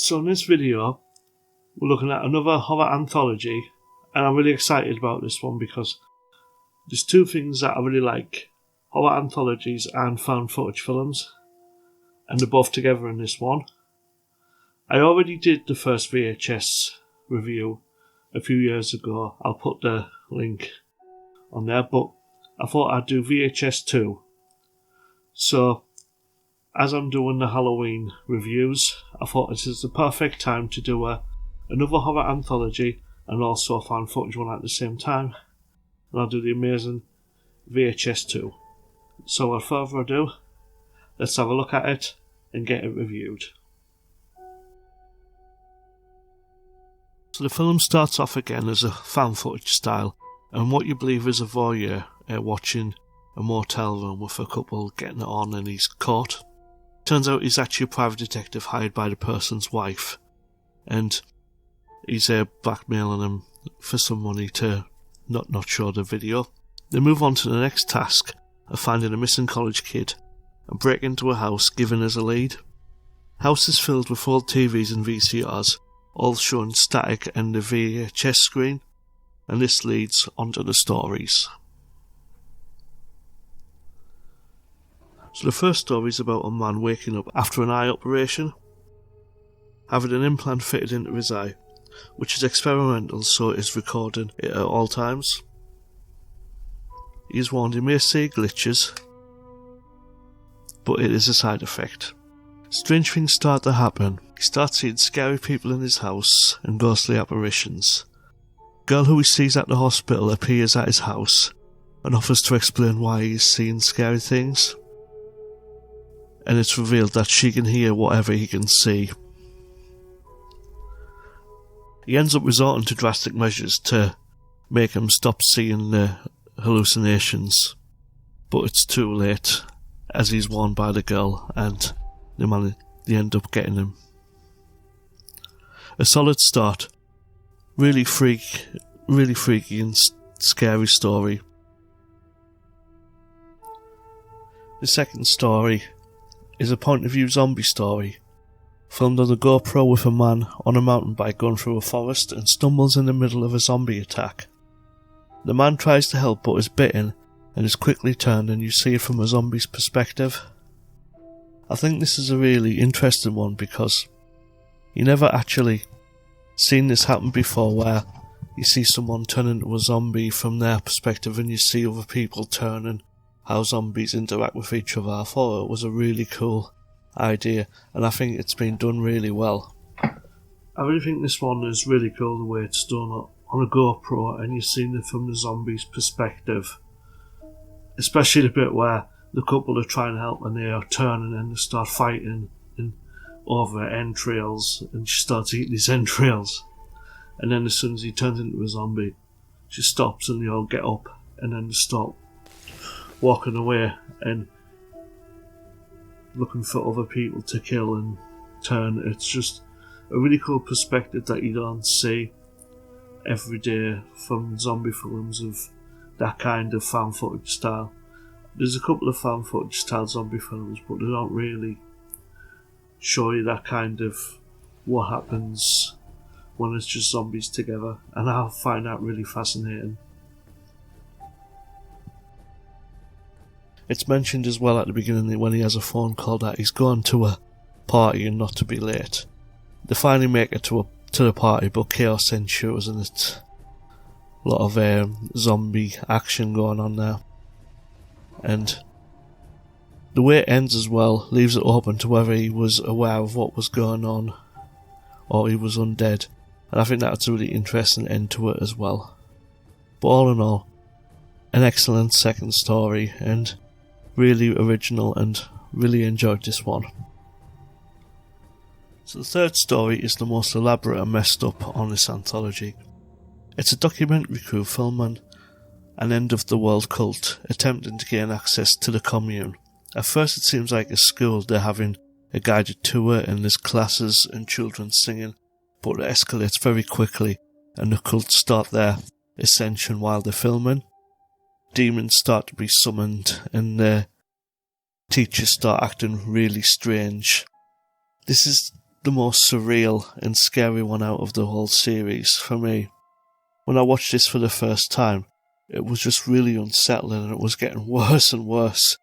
So in this video, we're looking at another horror anthology, and I'm really excited about this one because there's two things that I really like: horror anthologies and found footage films, and they're both together in this one. I already did the first VHS review a few years ago. I'll put the link on there, but I thought I'd do VHS 2. So, as I'm doing the Halloween reviews, I thought this is the perfect time to do another horror anthology and also a found footage one at the same time. And I'll do the amazing VHS 2. So without further ado, let's have a look at it and get it reviewed. So the film starts off again as a found footage style, and what you believe is a voyeur watching a motel room with a couple getting it on, and he's caught. Turns out he's actually a private detective hired by the person's wife, and he's blackmailing him for some money to not show the video. They move on to the next task of finding a missing college kid and break into a house given as a lead. House is filled with old TVs and VCRs, all showing static and the VHS screen, and this leads onto the stories. So the first story is about a man waking up after an eye operation, having an implant fitted into his eye, which is experimental, so it is recording it at all times. He is warned he may see glitches, but it is a side effect. Strange things start to happen. He starts seeing scary people in his house and ghostly apparitions. The girl who he sees at the hospital appears at his house and offers to explain why he is seeing scary things. And it's revealed that she can hear whatever he can see. He ends up resorting to drastic measures to make him stop seeing the hallucinations, but it's too late, as he's warned by the girl, and they end up getting him. A solid start. Really freaky and scary story. The second story is a point-of-view zombie story, filmed on a GoPro with a man on a mountain bike going through a forest and stumbles in the middle of a zombie attack. The man tries to help but is bitten and is quickly turned, and you see it from a zombie's perspective. I think this is a really interesting one because you never actually seen this happen before, where you see someone turn into a zombie from their perspective and you see other people turn and how zombies interact with each other. I thought it was a really cool idea, and I think it's been done really well. I really think this one is really cool, the way it's done on a GoPro and you've seen it from the zombie's perspective, especially the bit where the couple are trying to help and they are turning and they start fighting over entrails, and she starts eating these entrails, and then as soon as he turns into a zombie she stops and they all get up and then they stop walking away and looking for other people to kill and turn. It's just a really cool perspective that you don't see every day from zombie films of that kind of found footage style. There's a couple of found footage style zombie films, but they don't really show you that kind of what happens when it's just zombies together, and I find that really fascinating. It's mentioned as well at the beginning when he has a phone call that he's going to a party and not to be late. They finally make it to the party, but chaos ensues and it's a lot of zombie action going on there. And the way it ends as well leaves it open to whether he was aware of what was going on or he was undead, and I think that's a really interesting end to it as well. But all in all, an excellent second story and really original, and really enjoyed this one. So the third story is the most elaborate and messed up on this anthology. It's a documentary crew filming an end-of-the-world cult attempting to gain access to the commune. At first it seems like a school, they're having a guided tour and there's classes and children singing, but it escalates very quickly and the cult start their ascension while they're filming. Demons start to be summoned and the teachers start acting really strange. This is the most surreal and scary one out of the whole series for me. When I watched this for the first time, it was just really unsettling, and it was getting worse and worse.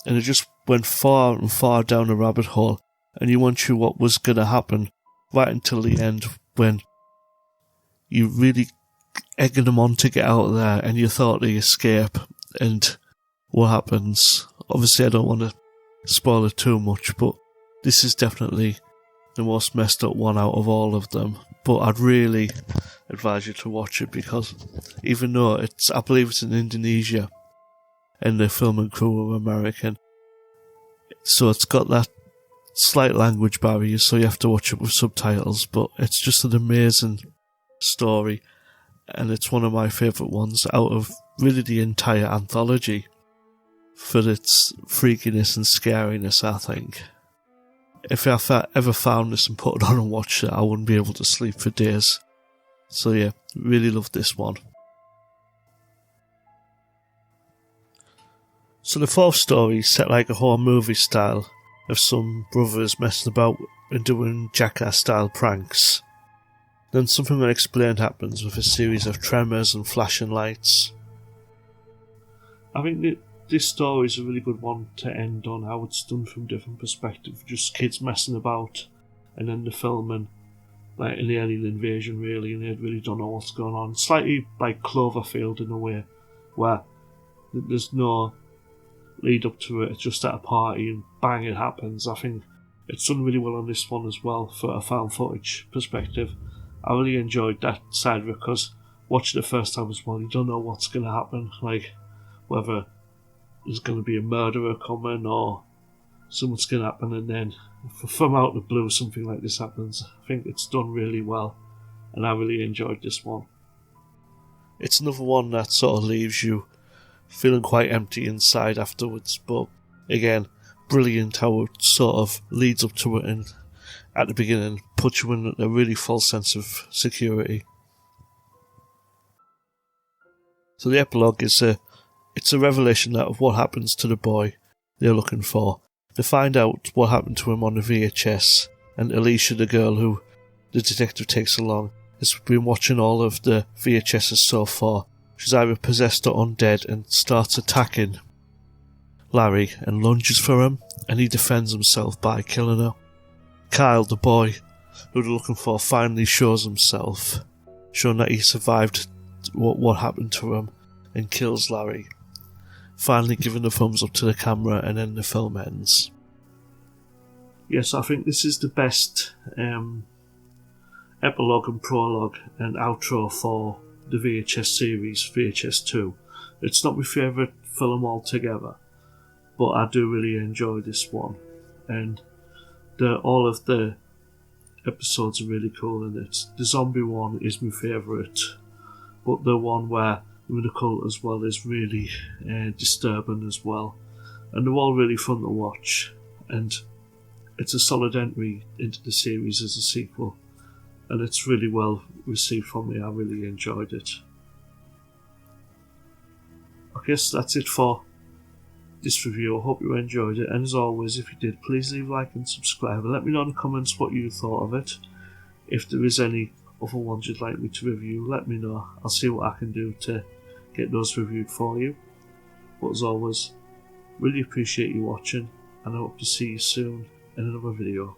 And it just went far and far down a rabbit hole, and you weren't sure what was going to happen right until the end, when you really egging them on to get out of there, and you thought they escape, and what happens. Obviously, I don't want to spoil it too much, but this is definitely the most messed up one out of all of them. But I'd really advise you to watch it, because even though I believe it's in Indonesia, and the film and crew are American, so it's got that slight language barrier, so you have to watch it with subtitles, but it's just an amazing story, and it's one of my favourite ones out of really the entire anthology for its freakiness and scariness, I think. If I ever found this and put it on and watched it, I wouldn't be able to sleep for days. So yeah, really loved this one. So the fourth story is set like a horror movie style, of some brothers messing about and doing jackass-style pranks. Then something unexplained happens with a series of tremors and flashing lights. I think that this story is a really good one to end on, how it's done from different perspectives, just kids messing about, and then the filming, like an alien invasion really, and they really don't know what's going on. Slightly like Cloverfield in a way, where there's no lead up to it, it's just at a party and bang, it happens. I think it's done really well on this one as well, for a found footage perspective. I really enjoyed that side of it, because watching it the first time as well, you don't know what's going to happen, like whether there's going to be a murderer coming or something's going to happen, and then from out of the blue something like this happens. I think it's done really well, and I really enjoyed this one. It's another one that sort of leaves you feeling quite empty inside afterwards, but again, brilliant how it sort of leads up to it, and at the beginning puts you in a really false sense of security. So the epilogue is it's a revelation of what happens to the boy they're looking for. They find out what happened to him on the VHS, and Alicia, the girl who the detective takes along, has been watching all of the VHSs so far. She's either possessed or undead, and starts attacking Larry and lunges for him, and he defends himself by killing her. Kyle, the boy who they're looking for, finally shows himself, showing that he survived what happened to him, and kills Larry, finally giving the thumbs up to the camera, and then the film ends. Yes, I think this is the best epilogue and prologue and outro for the VHS series, VHS 2. It's not my favourite film altogether, but I do really enjoy this one, and all of the episodes are really cool in it. The zombie one is my favourite, but the one where with the cult as well is really disturbing as well, and they're all really fun to watch, and it's a solid entry into the series as a sequel, and it's really well received from me. I really enjoyed it. I guess that's it for this review. I hope you enjoyed it, and as always, if you did, please leave a like and subscribe, and let me know in the comments what you thought of it. If there is any other ones you'd like me to review, let me know. I'll see what I can do to get those reviewed for you. But as always, really appreciate you watching, and I hope to see you soon in another video.